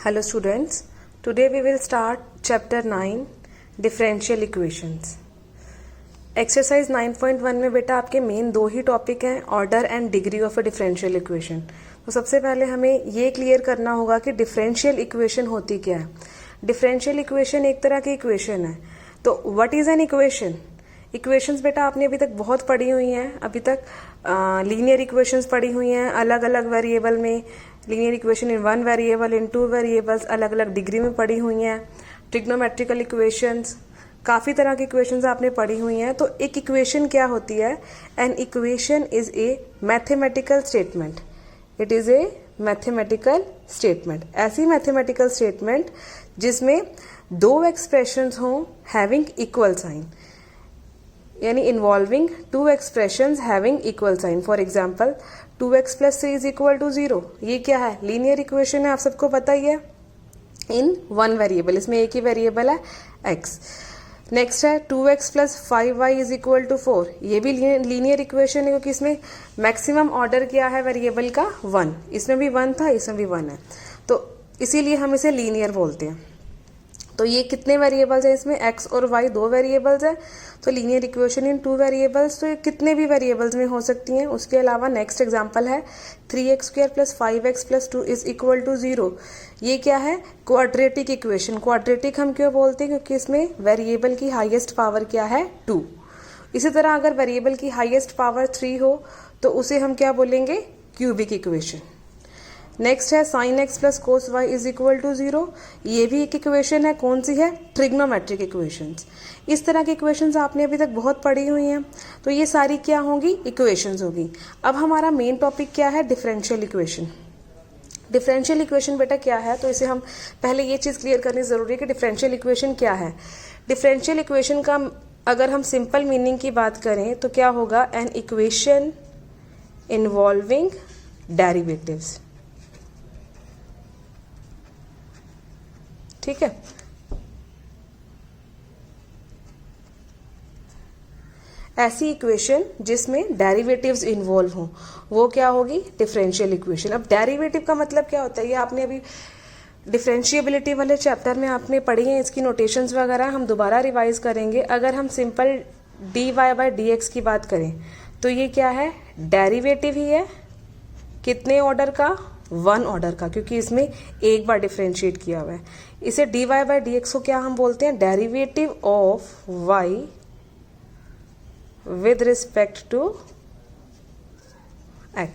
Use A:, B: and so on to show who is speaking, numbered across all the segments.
A: Hello students, today we will start chapter 9 differential equations. Exercise 9.1 में बेटा आपके main दो ही टॉपिक हैं, order and degree of a differential equation. तो सबसे पहले हमें ये क्लियर करना होगा कि डिफरेंशियल इक्वेशन होती क्या है. डिफरेंशियल इक्वेशन एक तरह की इक्वेशन है. तो what is an equation? Equations बेटा आपने अभी तक बहुत पढ़ी हुई हैं. अभी तक लीनियर इक्वेशंस पढ़ी हुई हैं अलग अलग वेरिएबल में. Linear equation in one variable, in two variables, अलग अलग डिग्री में पढ़ी हुई हैं. ट्रिग्नोमेट्रिकल इक्वेशंस, काफ़ी तरह की इक्वेशंस आपने पढ़ी हुई हैं. तो एक इक्वेशन क्या होती है? An equation is a mathematical statement. It is a mathematical statement. ऐसी मैथमेटिकल स्टेटमेंट जिसमें दो एक्सप्रेशंस हों हैविंग इक्वल साइन, यानी involving two expressions having equal sign. For example 2x + 3 = 0. ये क्या है? लीनियर इक्वेशन है, आप सबको पता ही है. इन वन वेरिएबल, इसमें एक ही वेरिएबल है x. नेक्स्ट है 2x + 5y = 4. ये भी लीनियर इक्वेशन है क्योंकि इसमें मैक्सिमम ऑर्डर क्या है वेरिएबल का? 1. इसमें भी 1 था, इसमें भी 1 है, तो इसीलिए हम इसे लीनियर बोलते हैं. तो ये कितने वेरिएबल्स हैं इसमें? x और y दो वेरिएबल्स हैं. तो linear equation in two variables, तो ये कितने भी वेरिएबल्स में हो सकती हैं. उसके अलावा नेक्स्ट एग्जांपल है 3x² + 5x + 2 = 0. ये क्या है? Quadratic equation. क्वाड्रेटिक हम क्यों बोलते हैं? क्योंकि इसमें वेरिएबल की हाईएस्ट पावर क्या है? 2. इसी तरह अगर वेरिएबल की हाईएस्ट पावर 3 हो तो उसे हम क्या बोलेंगे? Cubic equation. नेक्स्ट है sin x + cos y = 0. ये भी एक इक्वेशन है. कौन सी है? Trigonometric equations. इस तरह की इक्वेशंस आपने अभी तक बहुत पढ़ी हुई हैं. तो ये सारी क्या होंगी? इक्वेशंस होगी. अब हमारा मेन टॉपिक क्या है? Differential equation. डिफरेंशियल इक्वेशन बेटा क्या है? तो इसे हम पहले ये चीज़ क्लियर करनी ज़रूरी है कि डिफरेंशियल इक्वेशन क्या है. डिफरेंशियल इक्वेशन का अगर हम सिंपल मीनिंग की बात करें तो क्या होगा? An equation involving derivatives. ठीक है. ऐसी इक्वेशन जिसमें डेरिवेटिव्स इन्वॉल्व हों वो क्या होगी? Differential equation. अब डेरिवेटिव का मतलब क्या होता है? ये आपने अभी डिफरेंशिएबिलिटी वाले चैप्टर में आपने पढ़ी है. इसकी नोटेशंस वगैरह हम दोबारा रिवाइज करेंगे. अगर हम सिंपल dy/dx की बात करें तो ये क्या है? डेरिवेटिव ही है. कितने ऑर्डर का? 1 ऑर्डर का, क्योंकि इसमें एक बार डिफरेंशिएट किया हुआ है. इसे dy/dx को क्या हम बोलते हैं? Derivative of y with respect to x.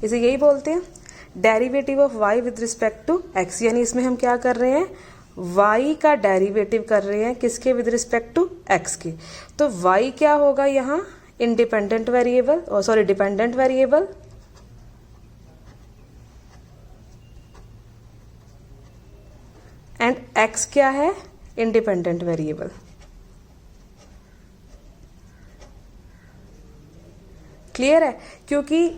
A: इसे यही बोलते हैं derivative of y with respect to x. यानी इसमें हम क्या कर रहे हैं? y का डेरिवेटिव कर रहे हैं. किसके? विद रिस्पेक्ट टू x के. तो y क्या होगा यहाँ? Independent variable, sorry dependent variable. And x क्या है? Independent variable. क्लियर है? क्योंकि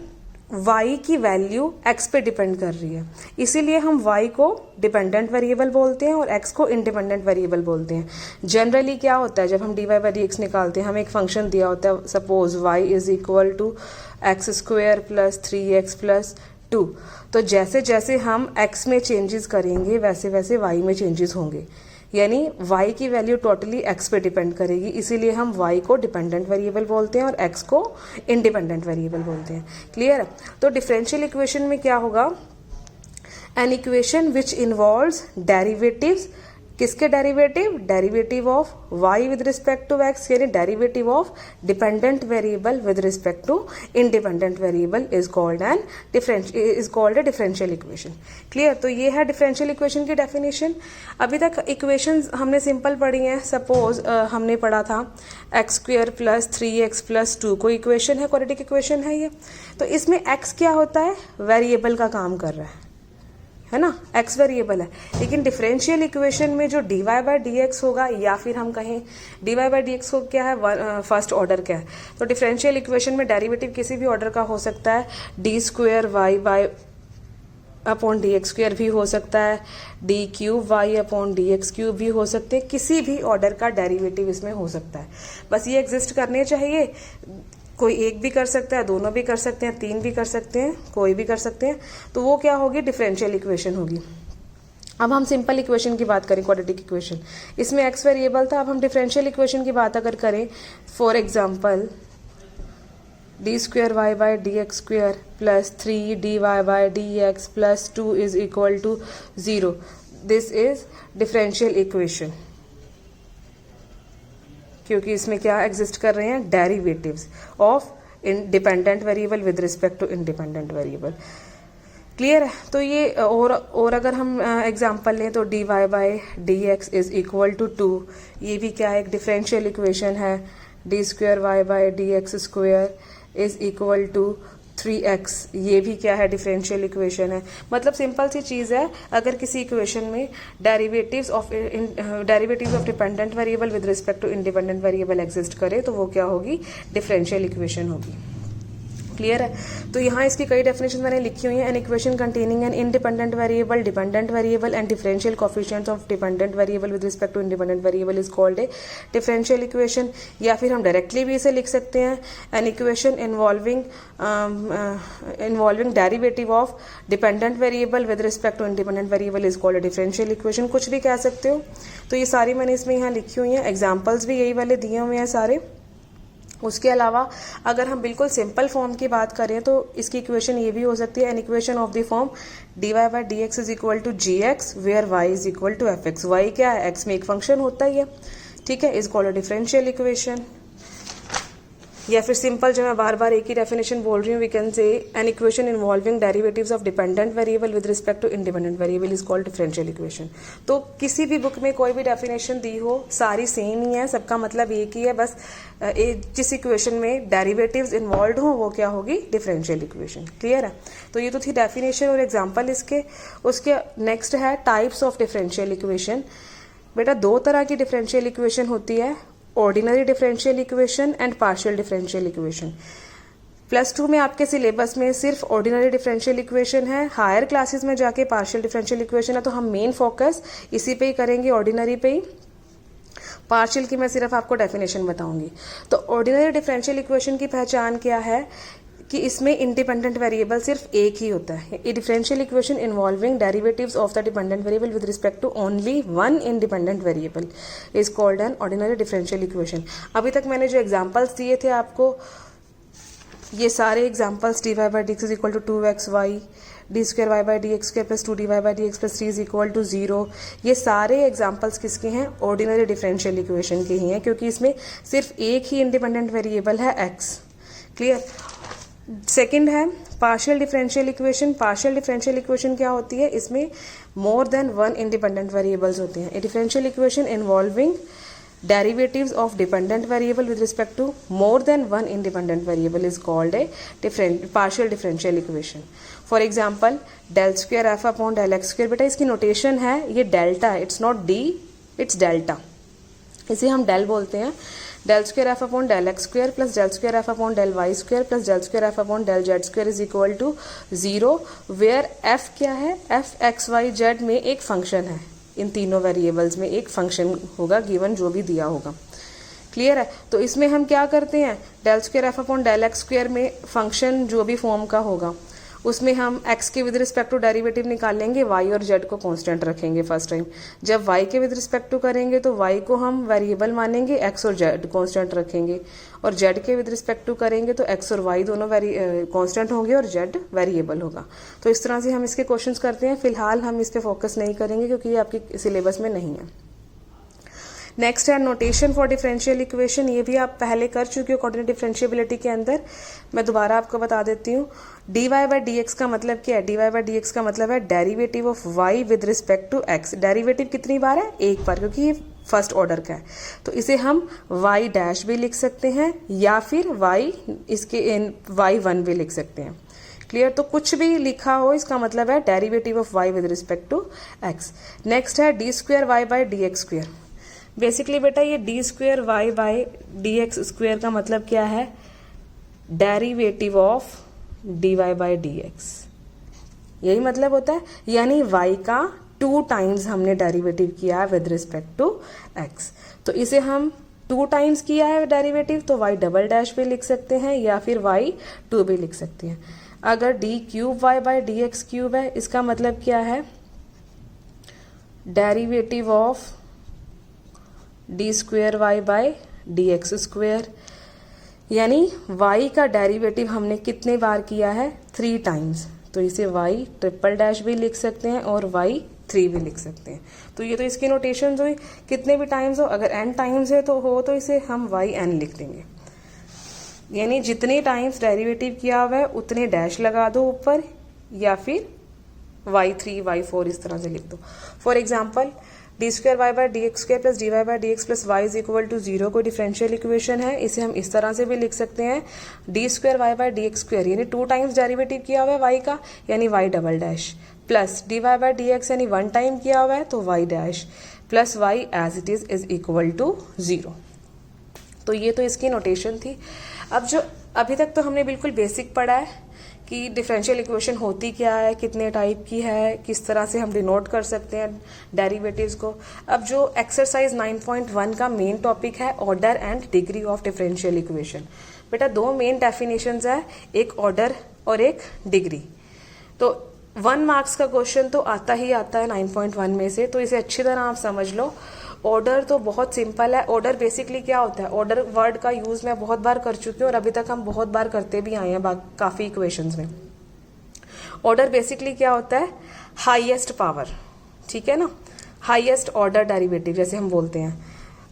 A: y की वैल्यू x पे डिपेंड कर रही है, इसीलिए हम y को डिपेंडेंट वेरिएबल बोलते हैं और x को इंडिपेंडेंट वेरिएबल बोलते हैं. जनरली क्या होता है जब हम dy/dx निकालते हैं, हमें एक फंक्शन दिया होता है, सपोज y = x² + 3x + 2. तो जैसे जैसे हम x में चेंजेस करेंगे वैसे वैसे y में चेंजेस होंगे. यानी y की वैल्यू टोटली x पे डिपेंड करेगी, इसीलिए हम y को डिपेंडेंट वेरिएबल बोलते हैं और x को इंडिपेंडेंट वेरिएबल बोलते हैं. क्लियर? तो डिफरेंशियल इक्वेशन में क्या होगा? An equation which involves derivatives. किसके derivative? Derivative of y with respect to x, यानी derivative of dependent variable with respect to independent variable is called a differential equation. Clear? तो ये है differential equation की definition. अभी तक equations हमने simple पढ़ी हैं. सपोज हमने पढ़ा था x² + 3x + 2 कोई इक्वेशन है, क्वाड्रेटिक इक्वेशन है ये. तो इसमें x क्या होता है? वेरिएबल का काम कर रहा है ना, x वेरिएबल है. लेकिन डिफरेंशियल इक्वेशन में जो dy/dx होगा, या फिर हम कहें dy/dx को क्या है? फर्स्ट ऑर्डर क्या है? तो डिफरेंशियल इक्वेशन में डेरिवेटिव किसी भी ऑर्डर का हो सकता है. d²y/dx² भी हो सकता है, d3y/dx³ भी हो सकते हैं. किसी भी ऑर्डर का डेरिवेटिव इसमें हो सकता है. बस ये एग्जिस्ट करने चाहिए. कोई एक भी कर सकता है, दोनों भी कर सकते हैं, तीन भी कर सकते हैं, कोई भी कर सकते हैं. तो वो क्या होगी? डिफरेंशियल इक्वेशन होगी. अब हम सिंपल इक्वेशन की बात करें, क्वाड्रेटिक इक्वेशन, इसमें एक्स वेरिएबल था। अब हम डिफरेंशियल इक्वेशन की बात अगर करें, for example d square y by d x square plus 3dy by d x plus 2 is equal to 0, this is differential equation, क्योंकि इसमें क्या एग्जिस्ट कर रहे हैं, derivatives of dependent variable with respect to independent variable. Clear है? तो ये और अगर हम एग्जांपल लें तो dy by d x is equal to 2, ये भी क्या है, एक डिफरेंशियल इक्वेशन है। D square y by d x square is equal to 3x, ये भी क्या है, डिफरेंशियल इक्वेशन है। मतलब सिंपल सी चीज़ है, अगर किसी इक्वेशन में derivatives of dependent variable with respect to independent variable exist करे तो वो क्या होगी, डिफरेंशियल इक्वेशन होगी। क्लियर है? तो यहाँ इसकी कई डेफिनेशन मैंने लिखी हुई हैं। An equation containing an independent variable, dependent variable and differential coefficients of dependent variable with respect to independent variable is called a differential equation. या फिर हम डायरेक्टली भी इसे लिख सकते हैं, an equation involving derivative of dependent variable with respect to independent variable is called a differential equation, कुछ भी कह सकते हो। तो ये सारी मैंने इसमें यहाँ लिखी हुई हैं, एग्जाम्पल्स भी यही वाले दिए हुए हैं सारे। उसके अलावा अगर हम बिल्कुल सिंपल फॉर्म की बात करें तो इसकी इक्वेशन ये भी हो सकती है, an equation of the form dy by d x is equal to g x where y is equal to f x. Y क्या है, एक्स में एक फंक्शन होता ही है, ठीक है, is called a differential equation. या फिर सिंपल, जो मैं बार बार एक ही डेफिनेशन बोल रही हूँ, we can say an equation involving derivatives of dependent variable with respect to independent variable is called differential equation. तो किसी भी बुक में कोई भी डेफिनेशन दी हो, सारी सेम ही है, सबका मतलब एक ही है, बस जिस इक्वेशन में डेरिवेटिव्स इन्वॉल्व हो वो क्या होगी, डिफरेंशियल इक्वेशन। क्लियर है? तो ये तो थी डेफिनेशन और एग्जाम्पल इसके। उसके नेक्स्ट है टाइप्स ऑफ डिफरेंशियल इक्वेशन। बेटा दो तरह की डिफरेंशियल इक्वेशन होती है, ordinary differential equation and partial differential equation. +2 में आपके सिलेबस में सिर्फ ऑर्डिनरी डिफरेंशियल इक्वेशन है, हायर क्लासेस में जाके पार्शियल डिफरेंशियल इक्वेशन है, तो हम मेन फोकस इसी पे ही करेंगे, ऑर्डिनरी पे ही। पार्शियल की मैं सिर्फ आपको डेफिनेशन बताऊंगी। तो ऑर्डिनरी डिफरेंशियल इक्वेशन की पहचान क्या है कि इसमें इंडिपेंडेंट वेरिएबल सिर्फ एक ही होता है। A differential equation involving derivatives of the dependent variable with respect to only one independent variable is called an ordinary differential equation. अभी तक मैंने जो एग्जांपल्स दिए थे आपको, ये सारे examples dy by d x is equal to 2xy, d square y by d x square plus 2dy by d x plus 3 is equal to 0, ये सारे एग्जांपल्स किसके हैं, ऑर्डिनरी डिफरेंशियल इक्वेशन के ही हैं, क्योंकि इसमें सिर्फ एक ही इंडिपेंडेंट वेरिएबल है x। क्लियर? सेकंड है partial differential equation. Partial differential equation क्या होती है, इसमें more than one independent variables होते हैं। ए differential equation involving derivatives of dependent variable with respect to more than one independent variable is called a partial differential equation. For example, del square f upon del x square, बेटा इसकी notation है, ये delta है, it's not D, it's delta, इसे हम del बोलते हैं। del square f upon del x square plus del square f upon del y square plus del square f upon del z square is equal to 0, where f क्या है, f x y z में एक function है, इन तीनों variables में एक function होगा given जो भी दिया होगा। क्लियर है? तो इसमें हम क्या करते हैं, del square f upon del x square में फंक्शन जो भी फॉर्म का होगा उसमें हम x के विद रिस्पेक्ट टू डेरिवेटिव निकाल लेंगे, y और z को कांस्टेंट रखेंगे फर्स्ट टाइम। जब y के विद रिस्पेक्ट टू करेंगे तो y को हम वेरिएबल मानेंगे, x और z कांस्टेंट रखेंगे, और z के विद रिस्पेक्ट टू करेंगे तो x और y दोनों कांस्टेंट होंगे और z वेरिएबल होगा। तो इस तरह से हम इसके क्वेश्चंस करते हैं। फिलहाल हम इस पे फोकस नहीं करेंगे क्योंकि ये आपके सिलेबस में नहीं है। नेक्स्ट है नोटेशन फॉर डिफरेंशियल इक्वेशन। ये भी आप पहले कर चुके हो कोऑर्डिनेट डिफरेंशिएबिलिटी के अंदर, मैं दोबारा आपको बता देती हूँ। dy बाय डी एक्स का मतलब क्या है, dy बाय डी एक्स का मतलब है derivative of y with respect to x। Derivative कितनी बार है, एक बार, क्योंकि ये फर्स्ट ऑर्डर का है, तो इसे हम y डैश भी लिख सकते हैं या फिर y इसके y1 भी लिख सकते हैं। क्लियर? तो कुछ भी लिखा हो इसका मतलब है derivative of y with respect to x। Next है d square y by d x square. Basically बेटा ये d square y by d x square का मतलब क्या है, derivative of d y by d x, यही मतलब होता है। यानी y का 2 टाइम्स हमने डेरिवेटिव किया है विद रिस्पेक्ट टू x, तो इसे हम 2 टाइम्स किया है डेरिवेटिव, तो y डबल डैश भी लिख सकते हैं या फिर y2 भी लिख सकते हैं। अगर d cube y by d x cube है, इसका मतलब क्या है, derivative of d square y by d x square, यानी y का डेरिवेटिव हमने कितने बार किया है, 3 टाइम्स। तो इसे y ट्रिपल डैश भी लिख सकते हैं और y3 भी लिख सकते हैं। तो ये तो इसकी नोटेशन हुई, कितने भी टाइम्स हो, अगर n टाइम्स है तो इसे हम yn लिख देंगे, यानी जितने टाइम्स डेरिवेटिव किया हुआ है उतने डैश लगा दो ऊपर, या फिर y3 y4 इस तरह से लिख दो। For example d square y by d x square plus d y by d x plus y is equal to 0 को डिफरेंशियल इक्वेशन है, इसे हम इस तरह से भी लिख सकते हैं, d square y by d x square यानी 2 टाइम्स डेरिवेटिव किया हुआ है वाई का, यानी y double dash, plus d y by d x यानी 1 टाइम किया हुआ है तो y dash, plus y as it is equal to 0। तो ये तो इसकी नोटेशन थी। अब जो अभी तक तो हमने बिल्कुल बेसिक पढ़ा है कि डिफरेंशियल इक्वेशन होती क्या है, कितने टाइप की है, किस तरह से हम डिनोट कर सकते हैं डेरिवेटिव्स को। अब जो एक्सरसाइज 9.1 का मेन टॉपिक है order and degree of differential equation. बेटा 2 मेन डेफिनेशंस है, एक ऑर्डर और एक डिग्री। तो 1 मार्क्स का क्वेश्चन तो आता ही आता है 9.1 में से, तो इसे अच्छी तरह आप समझ लो। ऑर्डर तो बहुत सिंपल है। ऑर्डर बेसिकली क्या होता है, ऑर्डर वर्ड का यूज मैं बहुत बार कर चुकी हूँ और अभी तक हम बहुत बार करते भी आए हैं काफी इक्वेशंस में। ऑर्डर बेसिकली क्या होता है, हाईएस्ट पावर, ठीक है ना, हाईएस्ट ऑर्डर डेरिवेटिव जैसे हम बोलते हैं।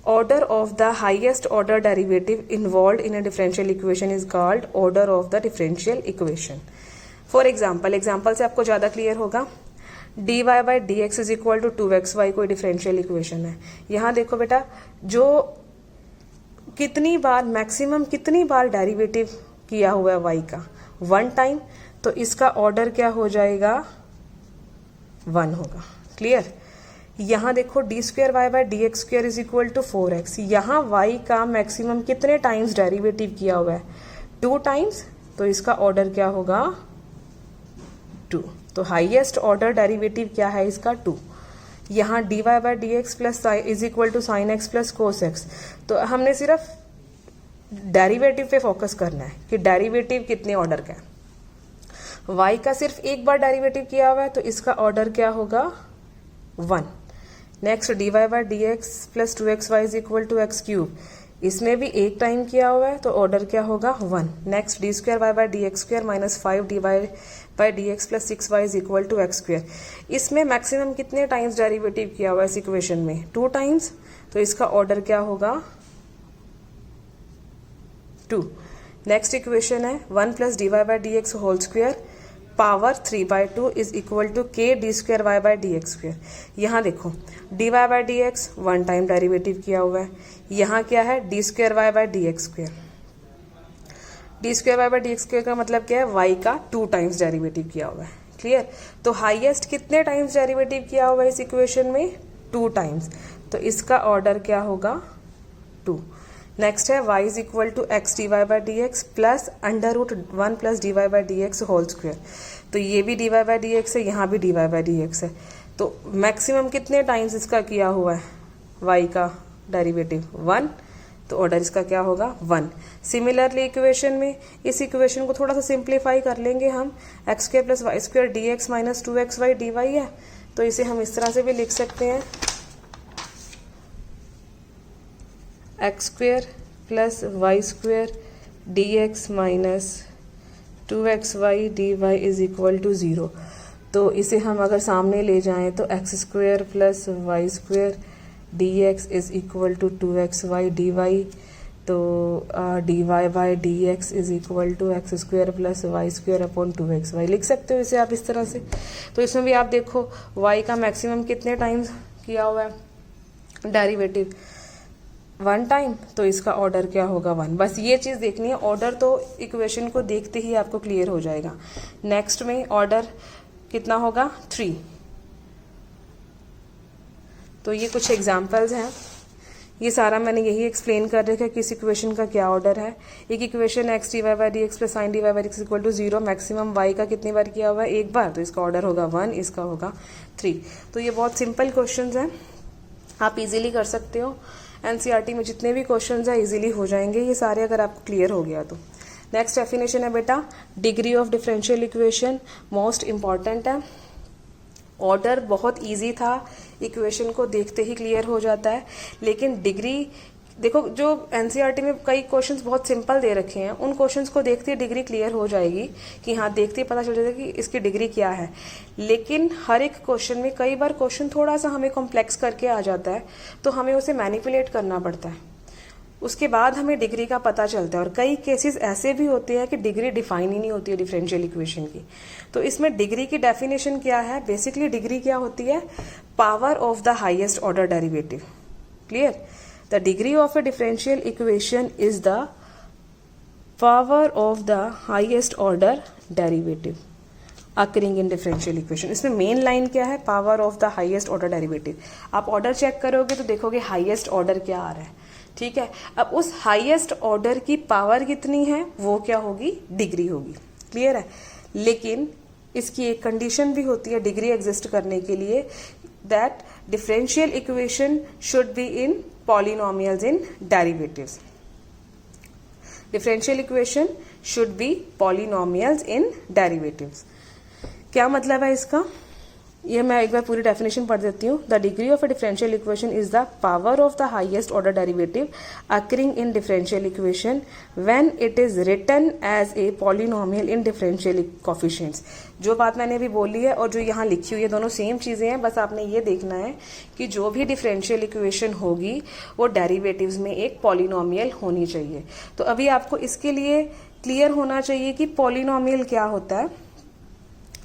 A: Order of the highest order derivative involve in a differential equation is called order of the differential equation. For example से आपको ज्यादा क्लियर होगा। D Y by D x is equal to 2xy कोई differential equation है। यहाँ देखो बेटा, जो कितनी बार मैक्सिमम कितनी बार डेरिवेटिव किया हुआ है y का, 1 टाइम, तो इसका ऑर्डर क्या हो जाएगा, 1 होगा। क्लियर। यहाँ देखो d square y by d x square is equal to 4x, यहाँ y का मैक्सिमम कितने टाइम्स डेरिवेटिव किया हुआ है, 2 टाइम्स, तो इसका ऑर्डर क्या होगा, 2। तो हाईएस्ट ऑर्डर डेरिवेटिव क्या है इसका, 2। यहाँ d y by d x plus is equal to sine x plus cos x, तो हमने सिर्फ डेरिवेटिव पे फोकस करना है कि डेरिवेटिव कितने ऑर्डर का है। y का सिर्फ एक बार डेरिवेटिव किया हुआ है तो इसका ऑर्डर क्या होगा, 1। Next d y by d x plus 2xy is equal to x cube, इसमें भी एक टाइम किया हुआ है तो ऑर्डर क्या होगा, 1। Next d square y by d x square minus 5 d y by d x plus 6y is equal to x square, इसमें मैक्सिमम कितने टाइम्स डेरिवेटिव किया हुआ है इस इक्वेशन में, 2 टाइम्स, तो इसका ऑर्डर क्या होगा, 2। नेक्स्ट इक्वेशन है 1 plus d y by d x whole square power 3/2 is equal to k d square y by d x square. यहाँ देखो d y by d x 1 time derivative किया हुआ है, यहाँ क्या है, d square y by d x square. D square y by d x square का मतलब क्या है, वाई का 2 टाइम्स डेरिवेटिव किया हुआ है। क्लियर। तो हाईएस्ट कितने टाइम्स डेरिवेटिव किया हुआ है इस इक्वेशन में, 2 टाइम्स, तो इसका ऑर्डर क्या होगा, 2। नेक्स्ट है y is equal to x d Y by D x plus under root 1 plus d Y by D x whole square, तो ये भी d Y by D x है, यहाँ भी d Y by D x है, तो maximum कितने times इसका किया हुआ है y का डेरिवेटिव, 1, तो ऑर्डर इसका क्या होगा, 1। सिमिलरली इक्वेशन में इस इक्वेशन को थोड़ा सा सिंप्लीफाई कर लेंगे हम, x square plus y square d x minus 2xy dy है, तो इसे हम इस तरह से भी लिख सकते हैं, x square plus y square d x minus 2xy dy is equal to 0। तो इसे हम अगर सामने ले जाएं तो x square plus y square d x is equal to 2xy dy, तो dy by D x is equal to x square plus y square upon 2xy लिख सकते हो इसे आप इस तरह से। तो इसमें भी आप देखो y का मैक्सिमम कितने टाइम्स किया हुआ है डेरिवेटिव, 1 टाइम, तो इसका ऑर्डर क्या होगा, 1। बस ये चीज़ देखनी है, ऑर्डर तो इक्वेशन को देखते ही आपको क्लियर हो जाएगा। नेक्स्ट में ऑर्डर कितना होगा, 3। तो ये कुछ एग्जांपल्स हैं, ये सारा मैंने यही एक्सप्लेन कर रखा है कि इस इक्वेशन का क्या ऑर्डर है। एक equation x d Y by D x plus sine d Y by x equal to 0, maximum y का कितनी बार किया हुआ है, 1 बार, तो इसका ऑर्डर होगा 1, इसका होगा 3। तो ये बहुत सिंपल क्वेश्चंस हैं, आप इजीली कर सकते हो। एनसीईआरटी में जितने भी क्वेश्चंस हैं इजीली हो जाएंगे ये सारे, अगर आपको क्लियर हो गया तो। नेक्स्ट डेफिनेशन है बेटा degree of differential equation, most important है। ऑर्डर बहुत इजी था, इक्वेशन को देखते ही क्लियर हो जाता है, लेकिन डिग्री देखो, जो एनसीईआरटी में कई क्वेश्चंस बहुत सिंपल दे रखे हैं, उन क्वेश्चंस को देखते ही डिग्री क्लियर हो जाएगी कि हाँ, देखते ही पता चल जाएगा कि इसकी डिग्री क्या है। लेकिन हर एक क्वेश्चन में कई बार क्वेश्चन थोड़ा सा हमें कॉम्प्लेक्स करके आ जाता है, तो हमें उसे मैनिपुलेट करना पड़ता है, उसके बाद हमें डिग्री का पता चलता है। और कई केसेस ऐसे भी होते हैं कि डिग्री डिफाइन ही नहीं होती है डिफरेंशियल इक्वेशन की। तो इसमें डिग्री की डेफिनेशन क्या है? बेसिकली डिग्री क्या होती है? Power of the highest order derivative. Clear? The degree of a differential equation is the power of the highest order derivative occurring in differential equation. इसमें मेन लाइन क्या है? Power of the highest order derivative. आप order check करोगे तो देखोगे highest order क्या आ रहा है। ठीक है, अब उस हाईएस्ट ऑर्डर की पावर कितनी है, वो क्या होगी? डिग्री होगी। क्लियर है? लेकिन इसकी एक कंडीशन भी होती है डिग्री एग्जिस्ट करने के लिए, that differential equation should be in polynomials in derivatives. Differential equation should be polynomials in derivatives. क्या मतलब है इसका? ये मैं एक बार पूरी डेफिनेशन पढ़ देती हूँ। The degree of a differential equation is the power of the highest order derivative occurring in differential equation when it is written as a polynomial in differential coefficients. जो बात मैंने अभी बोली है और जो यहाँ लिखी हुई है, दोनों सेम चीजें हैं, बस आपने ये देखना है कि जो भी डिफरेंशियल इक्वेशन होगी वो डेरिवेटिव्स में एक पॉलिनोमियल होनी चाहिए। तो अभी आपको इसके लिए क्लियर होना चाहिए कि पॉलिनोमियल क्या होता है।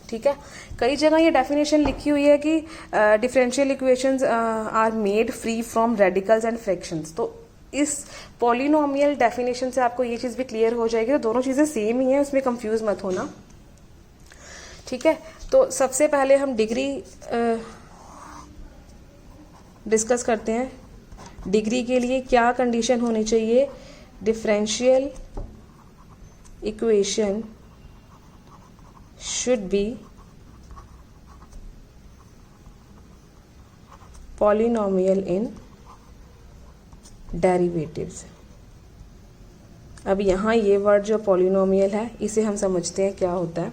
A: ठीक है, कई जगह ये डेफिनेशन लिखी हुई है कि differential equations are made free from radicals and fractions. तो इस पॉलिनोमियल डेफिनेशन से आपको ये चीज भी क्लियर हो जाएगी। तो दोनों चीजें सेम ही हैं, उसमें कंफ्यूज मत होना। ठीक है, तो सबसे पहले हम डिग्री डिस्कस करते हैं। डिग्री के लिए क्या कंडीशन होनी चाहिए? Differential equation should be polynomial in derivatives। अब यहाँ ये वर्ड जो पॉलिनोमियल है, इसे हम समझते हैं क्या होता है।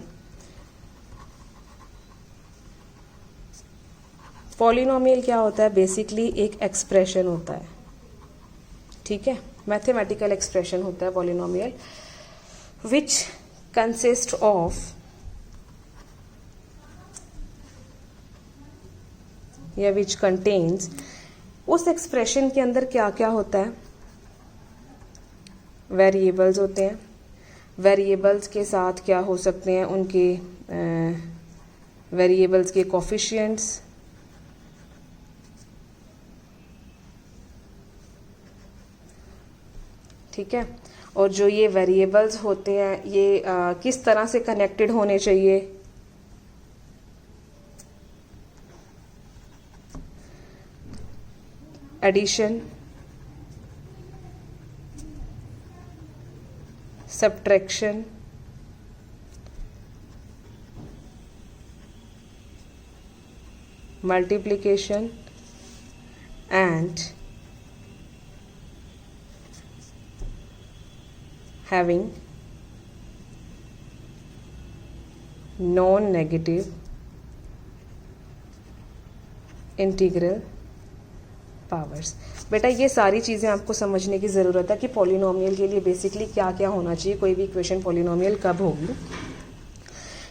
A: पॉलिनोमियल क्या होता है? बेसिकली एक एक्सप्रेशन होता है। ठीक है, मैथमेटिकल एक्सप्रेशन होता है पॉलिनोमियल, विच कंसिस्ट ऑफ या विच कंटेन्स, उस एक्सप्रेशन के अंदर क्या क्या होता है? वेरिएबल्स होते हैं। वेरिएबल्स के साथ क्या हो सकते हैं? उनके वेरिएबल्स के कोफिशिएंट्स, ठीक है, और जो ये वेरिएबल्स होते हैं ये किस तरह से कनेक्टेड होने चाहिए? Addition, subtraction, multiplication and having non-negative integral powers. बेटा ये सारी चीज़ें आपको समझने की ज़रूरत है कि पॉलिनोमियल के लिए बेसिकली क्या क्या होना चाहिए, कोई भी इक्वेशन पॉलिनोमियल कब होगी।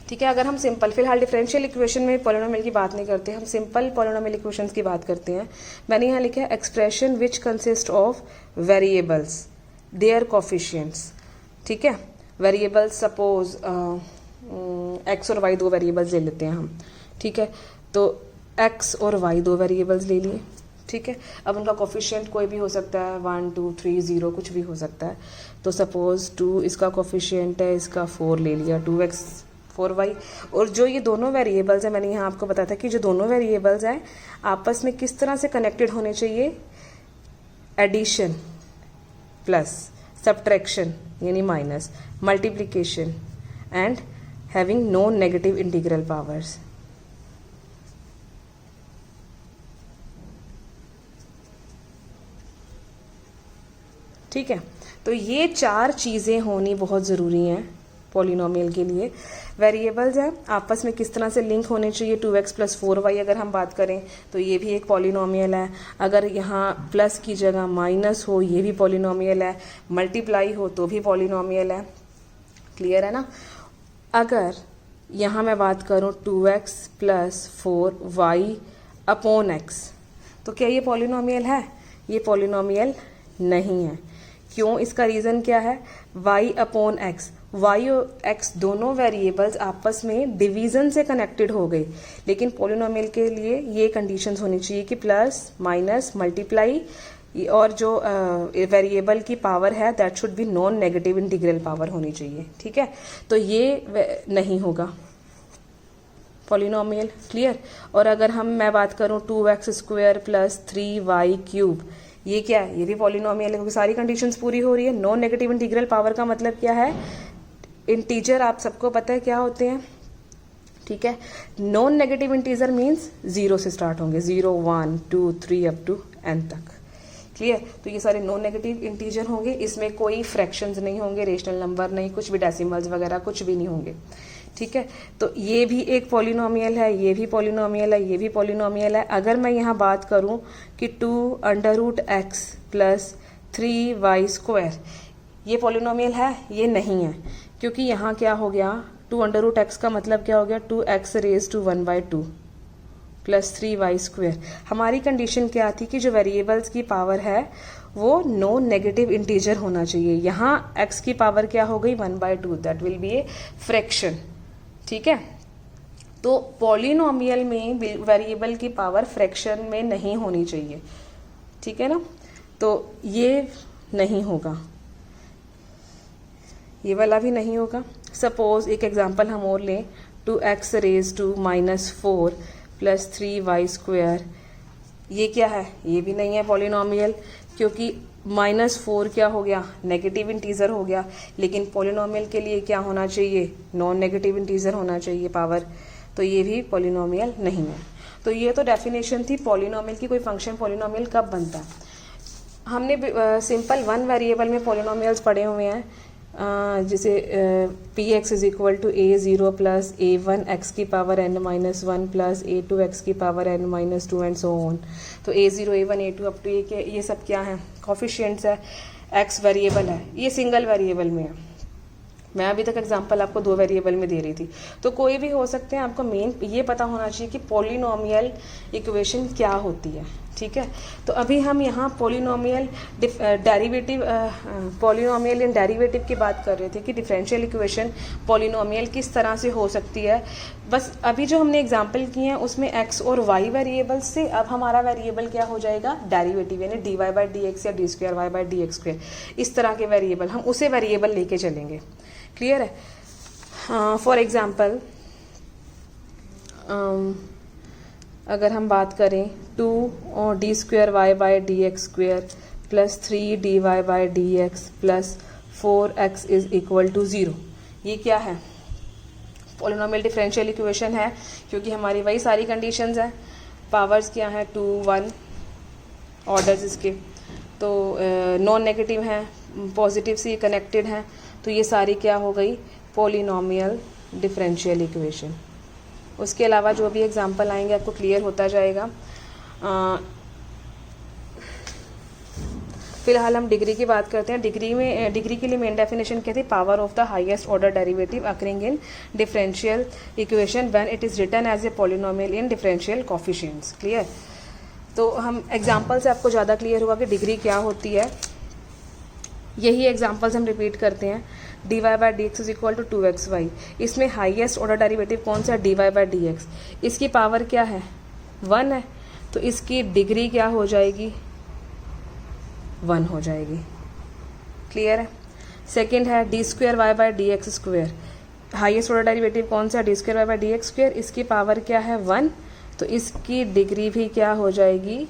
A: ठीक है, अगर हम सिंपल, फिलहाल डिफरेंशियल इक्वेशन में पॉलिनोमियल की बात नहीं करते, हम सिंपल पॉलिनोमियल इक्वेशंस की बात करते हैं। मैंने यहाँ लिखा है expression which consist of variables there coefficients. ठीक है, वेरिएबल्स सपोज एक्स और वाई दो वेरिएबल्स ले लेते हैं हम। ठीक है, तो एक्स और वाई दो वेरिएबल्स ले लिए। ठीक है, अब उनका कोफिशिएंट कोई भी हो सकता है, 1 2 3 0 कुछ भी हो सकता है। तो सपोज 2 इसका कोफिशिएंट है, इसका 4 ले लिया, 2x 4y। और जो ये दोनों वेरिएबल्स हैं, मैंने यहाँ आपको बताया था कि जो दोनों वेरिएबल्स हैं आपस में किस तरह से कनेक्टेड होने चाहिए? एडिशन प्लस, सब्ट्रैक्शन यानी minus, multiplication and having no negative integral powers. ठीक है, तो ये चार चीज़ें होनी बहुत ज़रूरी हैं पॉलिनोमियल के लिए। वेरिएबल्स हैं, आपस में किस तरह से लिंक होने चाहिए। 2x + 4y अगर हम बात करें तो ये भी एक पॉलिनोमियल है। अगर यहाँ प्लस की जगह माइनस हो, ये भी पॉलिनोमियल है। मल्टीप्लाई हो तो भी पॉलिनोमियल है। क्लियर है ना। अगर यहाँ मैं बात करूँ 2x + 4y अपॉन x, तो क्या ये पॉलिनोमियल है? ये पॉलिनोमियल नहीं है। क्यों? इसका रीज़न क्या है? y अपॉन x, y और x दोनों वेरिएबल्स आपस में डिवीज़न से कनेक्टेड हो गई, लेकिन पॉलिनोमियल के लिए ये कंडीशंस होनी चाहिए कि प्लस माइनस मल्टीप्लाई और जो वेरिएबल की पावर है that should be non negative integral power होनी चाहिए। ठीक है, तो ये नहीं होगा पॉलिनोमियल। क्लियर। और अगर मैं बात करूं 2x² + 3y³, ये क्या है? ये भी पॉलिनोमियल है, क्योंकि सारी कंडीशंस पूरी हो रही है। नॉन नेगेटिव इंटीग्रल पावर का मतलब क्या है? इंटीजर आप सबको पता है क्या होते हैं। ठीक है, नॉन नेगेटिव इंटीजर मीन्स 0 से स्टार्ट होंगे, 0 1 2 3 अप टू n तक। क्लियर। तो ये सारे नॉन नेगेटिव इंटीजर होंगे, इसमें कोई फ्रैक्शंस नहीं होंगे, रेशनल नंबर नहीं, कुछ भी डेसिमल्स वगैरह कुछ भी नहीं होंगे। ठीक है, तो ये भी एक पॉलिनोमियल है, ये भी पॉलिनोमियल है, ये भी पॉलिनोमियल है। अगर मैं यहाँ बात करूँ कि 2√x + 3y², ये पॉलिनोमियल है? ये नहीं है, क्योंकि यहाँ क्या हो गया? 2√x का मतलब क्या हो गया? 2x⁻² + 3y²। हमारी कंडीशन क्या थी कि जो वेरिएबल्स की पावर है वो नॉन नेगेटिव इंटीजर होना चाहिए। यहाँ x की पावर क्या हो गई? 1/2, that will be a fraction. ठीक है, तो पॉलिनोमियल में वेरिएबल की पावर फ्रैक्शन में नहीं होनी चाहिए। ठीक है ना, तो ये नहीं होगा, ये वाला भी नहीं होगा। सपोज एक एग्जांपल हम और लें, 2x⁻⁻4 + 3y², ये क्या है? ये भी नहीं है पॉलिनोमियल, क्योंकि -4 क्या हो गया? नेगेटिव इंटीजर हो गया। लेकिन पॉलिनोमियल के लिए क्या होना चाहिए? नॉन नेगेटिव इंटीजर होना चाहिए पावर, तो ये भी पॉलिनोमियल नहीं है। तो ये तो डेफिनेशन थी पॉलिनोमियल की। कोई फंक्शन पॉलिनोमियल कब बनता है? हमने सिंपल 1 वेरिएबल में पॉलिनोमियल्स पढ़े हुए हैं, जैसे px = a0 + a1x⁻n - 1 + a2x⁻n - 2 and so on. तो a0 a1 a2 up to ये सब क्या है? कोफिशिएंट्स है। x वेरिएबल है, ये सिंगल वेरिएबल में है। मैं अभी तक एग्जांपल आपको 2 वेरिएबल में दे रही थी, तो कोई भी हो सकते हैं। आपको मेन ये पता होना चाहिए कि पॉलिनोमियल इक्वेशन क्या होती है। ठीक है, तो अभी हम यहाँ polynomial derivative polynomial and derivative की बात कर रहे थे कि डिफरेंशियल इक्वेशन पॉलिनोमियल किस तरह से हो सकती है। बस अभी जो हमने एग्जांपल किए हैं उसमें x और y वेरिएबल से अब हमारा वेरिएबल क्या हो जाएगा? डेरिवेटिव, यानी dy/dx या d²y/dx², इस तरह के वेरिएबल हम उसे वेरिएबल लेके चलेंगे। क्लियर है। फॉर एग्जाम्पल अगर हम बात करें 2d²y/dx² + 3dy/dx + 4x = 0, ये क्या है? पॉलिनोमियल डिफरेंशियल इक्वेशन है, क्योंकि हमारी वही सारी कंडीशंस हैं। पावर्स क्या है? 2 1 ऑर्डर्स इसके, तो नॉन नेगेटिव हैं, पॉजिटिव से कनेक्टेड हैं, तो ये सारी क्या हो गई? Polynomial differential equation. उसके अलावा जो भी एग्जांपल आएंगे आपको क्लियर होता जाएगा। फिलहाल हम डिग्री की बात करते हैं। डिग्री के लिए मेन डेफिनेशन क्या थी? Power of the highest order derivative occurring in differential equation when it is written as a polynomial in differential coefficients. Clear. तो हम एग्जांपल से आपको ज़्यादा क्लियर हुआ कि डिग्री क्या होती है। यही एग्जांपल्स हम रिपीट करते हैं। dy/dx = 2xy, इसमें हाईएस्ट ऑर्डर डेरिवेटिव कौन सा है? dy/dx। इसकी पावर क्या है? 1 है, तो इसकी डिग्री क्या हो जाएगी? 1 हो जाएगी। क्लियर है। सेकंड है d²y/dx², हाईएस्ट ऑर्डर डेरिवेटिव कौन सा? d²y/dx², इसकी पावर क्या है? 1, तो इसकी डिग्री भी क्या हो जाएगी?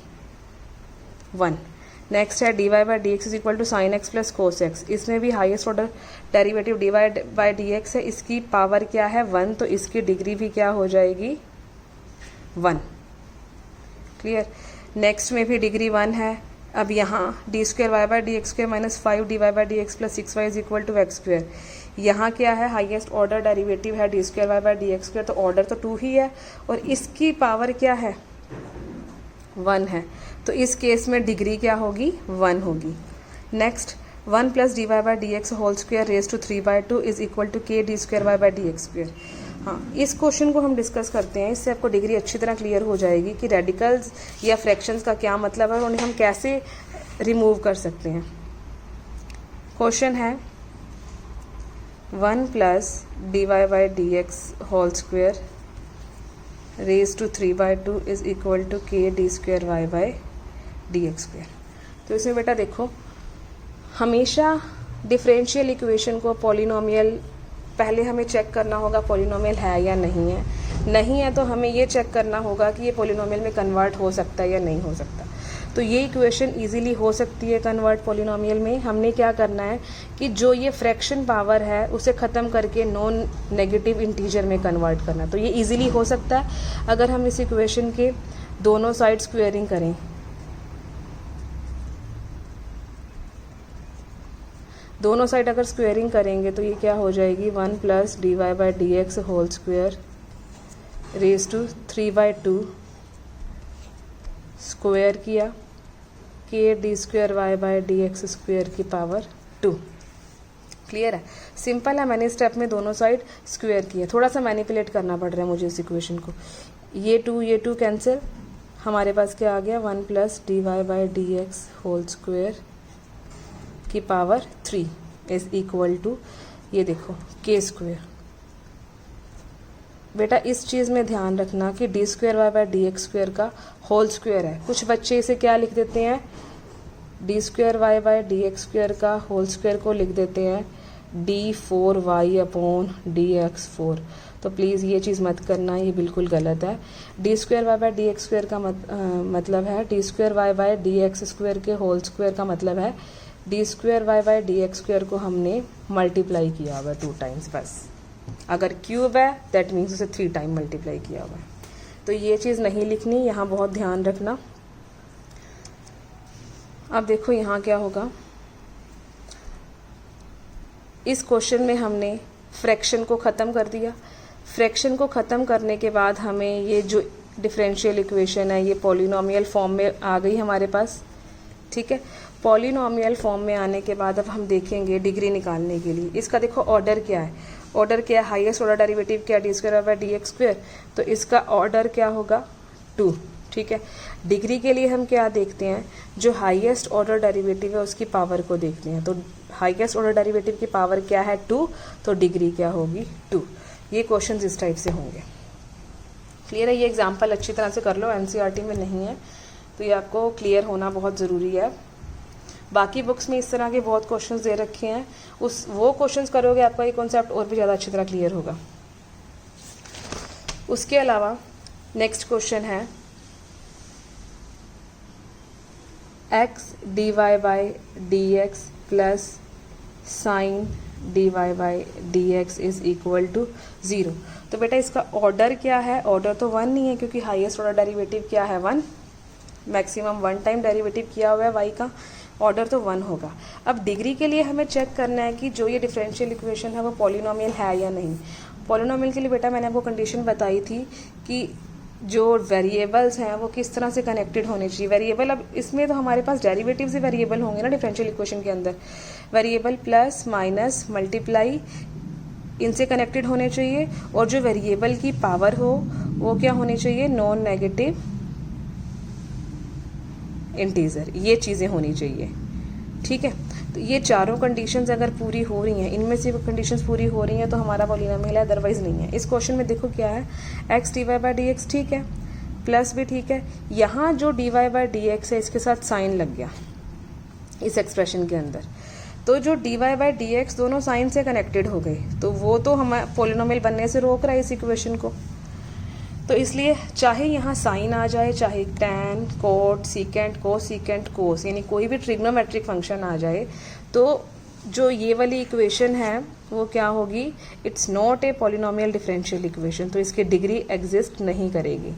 A: 1। नेक्स्ट है dy/dx = sin x + cos x, इसमें भी हाईएस्ट ऑर्डर डेरिवेटिव dy/dx है, इसकी पावर क्या है? 1, तो इसकी डिग्री भी क्या हो जाएगी? 1। क्लियर। नेक्स्ट में भी डिग्री 1 है। अब यहाँ d square y by D x square minus 5 d Y by D x plus 6y is equal to x square. यहाँ क्या है, हाईएस्ट ऑर्डर डेरिवेटिव है d square y by D x square, तो order तो 2 ही है और इसकी power क्या है, 1 है। तो इस केस में डिग्री क्या होगी, 1 होगी। Next 1 plus d Y by D x whole square raise to 3/2 is equal to k d square y by D x square. हाँ, इस क्वेश्चन को हम डिस्कस करते हैं, इससे आपको डिग्री अच्छी तरह क्लियर हो जाएगी कि रेडिकल्स या फ्रैक्शंस का क्या मतलब है और उन्हें हम कैसे रिमूव कर सकते हैं। क्वेश्चन है 1 plus d Y by D x whole square raise to 3/2 is equal to k d square y by D x square. तो इसमें बेटा देखो, हमेशा डिफरेंशियल इक्वेशन को पॉलिनोमियल पहले हमें चेक करना होगा पॉलिनोमियल है या नहीं है। नहीं है तो हमें ये चेक करना होगा कि ये पॉलिनोमियल में कन्वर्ट हो सकता है या नहीं हो सकता। तो ये इक्वेशन इजीली हो सकती है कन्वर्ट पॉलिनोमियल में। हमने क्या करना है कि जो ये फ्रैक्शन पावर है उसे ख़त्म करके नॉन नेगेटिव इंटीजर में कन्वर्ट करना। तो ये इजीली हो सकता है अगर हम इस इक्वेशन के दोनों साइड स्क्वेयरिंग करें। दोनों साइड अगर स्क्वेयरिंग करेंगे तो ये क्या हो जाएगी, 1 plus d Y by D x whole square raise to 3/2 square किया के d square y by D x square की पावर 2। क्लियर है, सिंपल है। मैंने स्टेप में दोनों साइड स्क्वेयर किया, थोड़ा सा मैनिपुलेट करना पड़ रहा है मुझे इस इक्वेशन को। ये 2 कैंसिल, हमारे पास क्या आ गया, 1 plus d Y by D x whole square की पावर 3 इज इक्वल टू, ये देखो, के स्क्वेयर। बेटा इस चीज़ में ध्यान रखना कि d square y by D x square का होल स्क्वेयर है। कुछ बच्चे इसे क्या लिख देते हैं, d square y by D x square का होल स्क्वेयर को लिख देते हैं d4y अपॉन dx4। तो प्लीज़ ये चीज़ मत करना, ये बिल्कुल गलत है। D square y by D x square का मतलब है d square y by D x square के होल स्क्वेयर का मतलब है d square y by D x square को हमने मल्टीप्लाई किया हुआ 2 टाइम्स बस। अगर क्यूब है दैट मीन्स उसे 3 टाइम मल्टीप्लाई किया हुआ है। तो ये चीज़ नहीं लिखनी, यहाँ बहुत ध्यान रखना। अब देखो यहाँ क्या होगा, इस क्वेश्चन में हमने फ्रैक्शन को ख़त्म कर दिया। फ्रैक्शन को ख़त्म करने के बाद हमें ये जो डिफरेंशियल इक्वेशन है ये पॉलिनोमियल फॉर्म में आ गई हमारे पास। ठीक है, पॉलिनोमियल फॉर्म में आने के बाद अब हम देखेंगे डिग्री निकालने के लिए। इसका देखो ऑर्डर क्या है, ऑर्डर क्या है, हाईएस्ट ऑर्डर डेरिवेटिव क्या, D square by d x square. तो इसका ऑर्डर क्या होगा, 2। ठीक है, डिग्री के लिए हम क्या देखते हैं, जो हाईएस्ट ऑर्डर डेरिवेटिव है उसकी पावर को देखते हैं। तो हाईएस्ट ऑर्डर डेरिवेटिव की पावर क्या है, 2, तो डिग्री क्या होगी, 2। ये क्वेश्चंस इस टाइप से होंगे। क्लियर है, ये एग्जाम्पल अच्छी तरह से कर लो, एनसीईआरटी में नहीं है तो ये आपको क्लियर होना बहुत ज़रूरी है। बाकी बुक्स में इस तरह के बहुत क्वेश्चंस दे रखे हैं, वो क्वेश्चंस करोगे आपका ये कॉन्सेप्ट और भी ज़्यादा अच्छी तरह क्लियर होगा। उसके अलावा नेक्स्ट क्वेश्चन है x dy by D x plus sine dy by D x is equal to 0। तो बेटा इसका ऑर्डर क्या है, ऑर्डर तो 1 नहीं है क्योंकि हाईएस्ट ऑर्डर डेरिवेटिव क्या है, 1। मैक्सिमम 1 टाइम डेरिवेटिव किया हुआ है y का, ऑर्डर तो 1 होगा। अब डिग्री के लिए हमें चेक करना है कि जो ये डिफरेंशियल इक्वेशन है वो पॉलिनोमियल है या नहीं। पॉलिनोमियल के लिए बेटा मैंने आपको कंडीशन बताई थी कि जो वेरिएबल्स हैं वो किस तरह से कनेक्टेड होने चाहिए। वेरिएबल, अब इसमें तो हमारे पास डेरिवेटिव्स ही वेरिएबल होंगे ना डिफरेंशियल इक्वेशन के अंदर। वेरिएबल प्लस माइनस मल्टीप्लाई इनसे कनेक्टेड होने चाहिए, और जो वेरिएबल की पावर हो वो क्या होनी चाहिए, नॉन नेगेटिव इंटीजर। ये चीज़ें होनी चाहिए। ठीक है, तो ये चारों कंडीशंस अगर पूरी हो रही हैं, इनमें से कंडीशंस पूरी हो रही हैं तो हमारा पॉलिनोमियल है, अदरवाइज नहीं है। इस क्वेश्चन में देखो क्या है, x d Y by D x ठीक है, प्लस भी ठीक है। यहाँ जो D Y by D x है इसके साथ साइन लग गया इस एक्सप्रेशन के अंदर, तो जो D Y by D x दोनों साइन से कनेक्टेड हो गए, तो वो तो हम पॉलिनोमियल बनने से रोक रहा है इस इक्वेशन को। तो इसलिए चाहे यहाँ साइन आ जाए, चाहे टैन, कोट, सीकेंट, कोसीकेंट, कोस, यानी कोई भी ट्रिग्नोमेट्रिक फंक्शन आ जाए, तो जो ये वाली इक्वेशन है वो क्या होगी, it's not a polynomial differential equation. तो इसकी डिग्री एग्जिस्ट नहीं करेगी।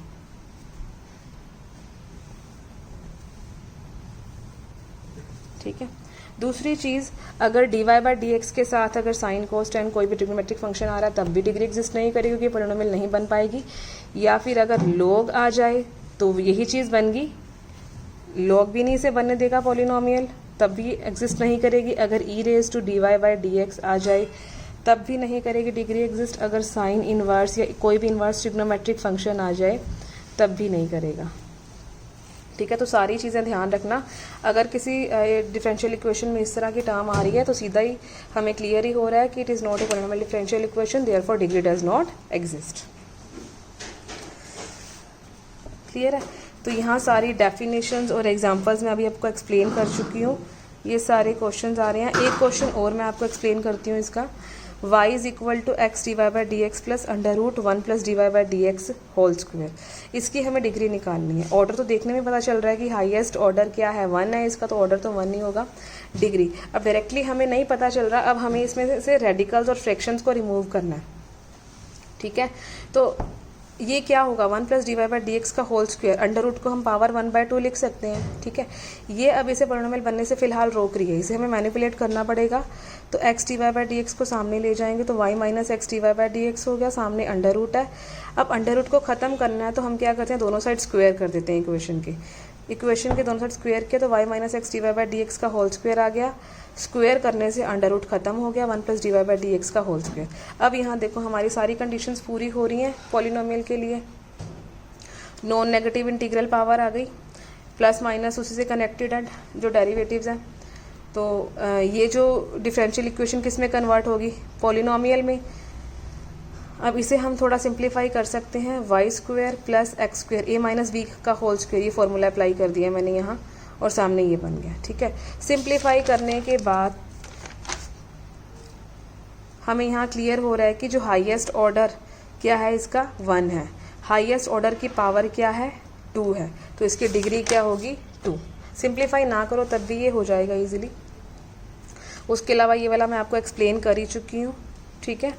A: ठीक है। दूसरी चीज़, अगर dy बाई डी एक्स के साथ अगर साइन कोस टेन कोई भी ट्रिग्नोमेट्रिक फंक्शन आ रहा है तब भी डिग्री एग्जिस्ट नहीं करेगी क्योंकि पॉलिनोमियल नहीं बन पाएगी। या फिर अगर log आ जाए तो यही चीज़ बन गई, log भी नहीं से बनने देगा पॉलिनोमियल, तब भी एग्जिस्ट नहीं करेगी। अगर e raise to dy by D x आ जाए तब भी नहीं करेगी डिग्री एग्जिस्ट। अगर साइन इनवर्स या कोई भी इनवर्स ट्रिग्नोमेट्रिक फंक्शन आ जाए तब भी नहीं करेगा। ठीक है, तो सारी चीज़ें ध्यान रखना। अगर किसी डिफरेंशियल इक्वेशन में इस तरह की टर्म आ रही है तो सीधा ही हमें क्लियर ही हो रहा है कि it is not a polynomial differential equation, therefore degree does not exist. Clear है। तो यहाँ सारी डेफिनेशंस और एग्जांपल्स मैं अभी आपको एक्सप्लेन कर चुकी हूँ। ये सारे क्वेश्चंस आ रहे हैं। एक क्वेश्चन और मैं आपको एक्सप्लेन करती हूँ इसका। y is equal to x d Y by D x plus under root one plus d Y by D x whole square. इसकी हमें डिग्री निकालनी है। ऑर्डर तो देखने में पता चल रहा है कि हाईएस्ट ऑर्डर क्या है, 1 है इसका, तो ऑर्डर तो 1 ही होगा। डिग्री अब डायरेक्टली हमें नहीं पता चल रहा, अब हमें इसमें से रेडिकल्स और फ्रैक्शंस को रिमूव करना है। ठीक है, तो ये क्या होगा, 1 plus d Y by D x का होल स्क्वायर, अंडर रूट को हम पावर 1/2 लिख सकते हैं। ठीक है, ये अब इसे पॉलिनोमियल बनने से फिलहाल रोक रही है, इसे हमें मैनिपुलेट करना पड़ेगा। तो x d Y by D x को सामने ले जाएंगे तो y minus x d Y by D x हो गया, सामने अंडर रूट है। अब अंडर रूट को ख़त्म करना है तो हम क्या करते हैं, दोनों साइड स्क्वायर कर देते हैं इक्वेशन के दोनों साइड स्क्वायर किया तो y minus x d Y by D x का होल स्क्वायर आ गया। स्क्वायर करने से अंडर रूट खत्म हो गया, 1 plus d Y by D x का होल स्क्वायर। अब यहाँ देखो हमारी सारी कंडीशंस पूरी हो रही हैं पॉलिनोमियल के लिए। नॉन नेगेटिव इंटीग्रल पावर आ गई, प्लस माइनस उसी से कनेक्टेड है जो डेरिवेटिव्स हैं। तो ये जो डिफरेंशियल इक्वेशन किस में कन्वर्ट होगी, पॉलिनोमियल में। अब इसे हम थोड़ा सिंप्लीफाई कर सकते हैं, y square plus x square a minus b का होल स्क्वायर, ये फॉर्मूला अप्लाई कर दिया मैंने यहाँ और सामने ये बन गया। ठीक है, सिंप्लीफाई करने के बाद हमें यहाँ क्लियर हो रहा है कि जो हाईएस्ट ऑर्डर क्या है इसका 1 है, हाईएस्ट ऑर्डर की पावर क्या है 2 है, तो इसकी डिग्री क्या होगी 2। सिंप्लीफाई ना करो तब भी ये हो जाएगा इजीली। उसके अलावा ये वाला मैं आपको एक्सप्लेन कर ही चुकी हूँ। ठीक है,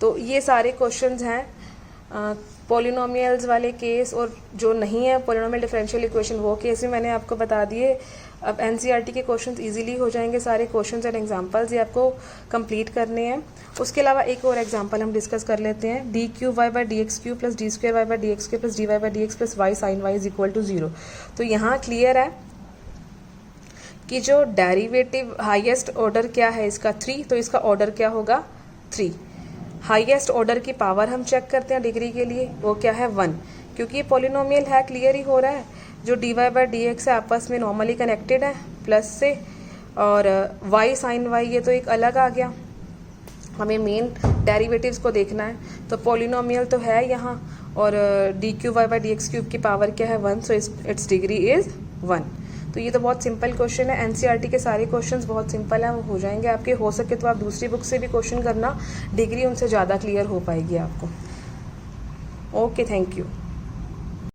A: तो ये सारे क्वेश्चंस हैं पॉलिनोमियल्स वाले केस, और जो नहीं है पॉलिनोमियल डिफरेंशियल इक्वेशन वो केस भी मैंने आपको बता दिए। अब एनसीईआरटी के क्वेश्चंस इजीली हो जाएंगे, सारे क्वेश्चंस एंड एग्जांपल्स ये आपको कंप्लीट करने हैं। उसके अलावा एक और एग्जांपल हम डिस्कस कर लेते हैं, d cube y by D x cube plus d square y by D x cube plus d Y by D x plus y sine y is equal to 0। तो यहाँ क्लियर है कि जो derivative highest order क्या है इसका 3, तो इसका ऑर्डर क्या होगा 3। हाईएस्ट ऑर्डर की पावर हम चेक करते हैं डिग्री के लिए, वो क्या है 1, क्योंकि ये पॉलिनोमियल है, क्लियर ही हो रहा है। जो D Y by D x है आपस में नॉर्मली कनेक्टेड है प्लस से, और वाई साइन वाई ये तो एक अलग आ गया। हमें मेन डेरिवेटिव्स को देखना है, तो पॉलिनोमियल तो है यहाँ, और d cube y by D x cube की पावर क्या है 1, सो इट्स डिग्री इज़ 1। तो ये तो बहुत सिंपल क्वेश्चन है। एनसीईआरटी के सारे क्वेश्चंस बहुत सिंपल हैं, वो हो जाएंगे आपके। हो सके तो आप दूसरी बुक से भी क्वेश्चन करना, डिग्री उनसे ज़्यादा क्लियर हो पाएगी आपको। Okay, thank you.